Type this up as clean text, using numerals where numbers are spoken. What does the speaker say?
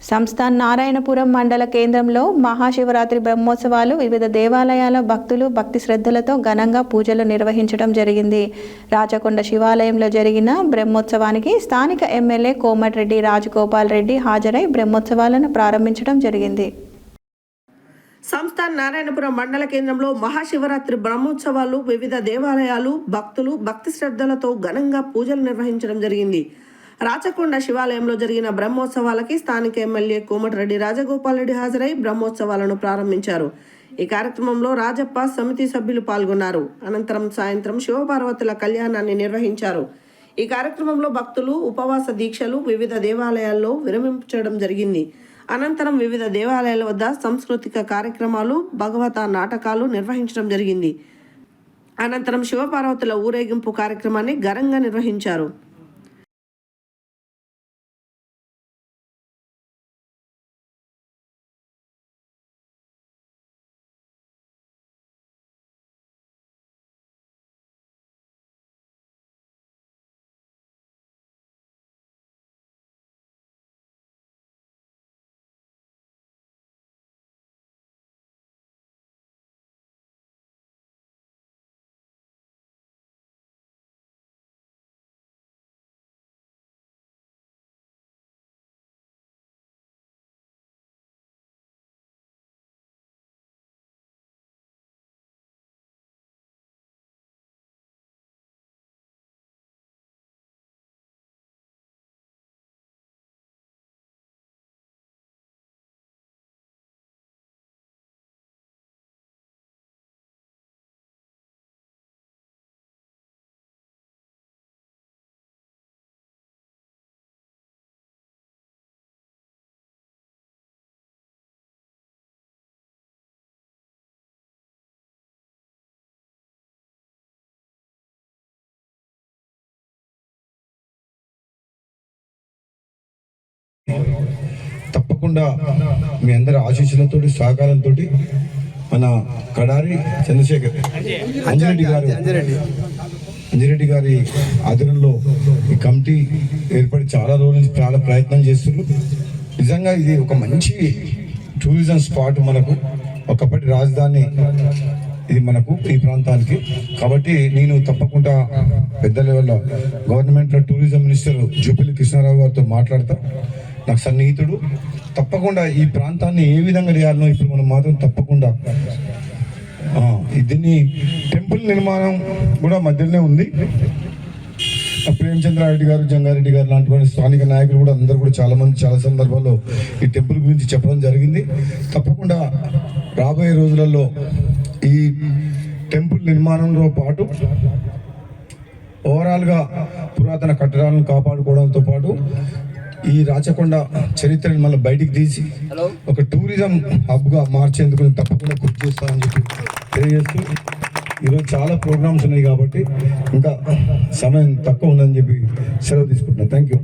సంస్థ నారాయణపురం మండల కేంద్రంలో మహాశివరాత్రి బ్రహ్మోత్సవాలు వివిధ దేవాలయాల భక్తులు భక్తి శ్రద్ధలతో ఘనంగా పూజలు నిర్వహించడం జరిగింది. రాచకొండ శివాలయంలో జరిగిన బ్రహ్మోత్సవానికి స్థానిక ఎమ్మెల్యే కోమటిరెడ్డి రాజగోపాల్ రెడ్డి హాజరై బ్రహ్మోత్సవాలను ప్రారంభించడం జరిగింది. సంస్థ నారాయణపురం మండల కేంద్రంలో మహాశివరాత్రి బ్రహ్మోత్సవాలు వివిధ దేవాలయాలు భక్తులు భక్తి శ్రద్ధలతో ఘనంగా పూజలు నిర్వహించడం జరిగింది. రాచకొండ శివాలయంలో జరిగిన బ్రహ్మోత్సవాలకి స్థానిక ఎమ్మెల్యే కోమటిరెడ్డి రాజగోపాల్ రెడ్డి హాజరై బ్రహ్మోత్సవాలను ప్రారంభించారు. ఈ కార్యక్రమంలో రాజప్ప సమితి సభ్యులు పాల్గొన్నారు. అనంతరం సాయంత్రం శివపార్వతుల కళ్యాణాన్ని నిర్వహించారు. ఈ కార్యక్రమంలో భక్తులు ఉపవాస దీక్షలు వివిధ దేవాలయాల్లో విరమించడం జరిగింది. అనంతరం వివిధ దేవాలయాల వద్ద సాంస్కృతిక కార్యక్రమాలు భగవత నాటకాలు నిర్వహించడం జరిగింది. అనంతరం శివపార్వతుల ఊరేగింపు కార్యక్రమాన్ని ఘనంగా నిర్వహించారు. తప్పకుండా మీ అందరి ఆశీస్సులతో సహకారంతో మన కడారి చంద్రశేఖర్ అంజిరెడ్డి గారి ఆధ్వర్యంలో ఈ కమిటీ ఏర్పడి చాలా రోజుల నుంచి చాలా ప్రయత్నం చేస్తున్నారు. నిజంగా ఇది ఒక మంచి టూరిజం స్పాట్, మనకు ఒకప్పటి రాజధాని ఇది మనకు ఈ ప్రాంతానికి. కాబట్టి నేను తప్పకుండా పెద్ద లెవెల్లో గవర్నమెంట్లో టూరిజం మినిస్టర్ జూపల్లి కృష్ణారావు గారితో మాట్లాడతా. నాకు సన్నిహితుడు. తప్పకుండా ఈ ప్రాంతాన్ని ఏ విధంగా చేయాలనో ఇప్పుడు మనం మాత్రం తప్పకుండా దీన్ని టెంపుల్ నిర్మాణం కూడా మధ్యలోనే ఉంది. ప్రేమచంద్రారెడ్డి గారు, జంగారెడ్డి గారు లాంటి స్థానిక నాయకులు కూడా అందరూ కూడా చాలా సందర్భాల్లో ఈ టెంపుల్ గురించి చెప్పడం జరిగింది. తప్పకుండా రాబోయే రోజులలో ఈ టెంపుల్ నిర్మాణంతో పాటు ఓవరాల్గా పురాతన కట్టడాలను కాపాడుకోవడంతో పాటు ఈ రాచకొండ చరిత్రను మళ్ళీ బయటికి తీసి ఒక టూరిజం హబ్గా మార్చేందుకు తప్పకుండా కృషి చేస్తానని చెప్పి తెలియజేస్తూ, ఈరోజు చాలా ప్రోగ్రామ్స్ ఉన్నాయి కాబట్టి ఇంకా సమయం తక్కువ ఉందని చెప్పి సెలవు తీసుకుంటున్నాను. Thank you.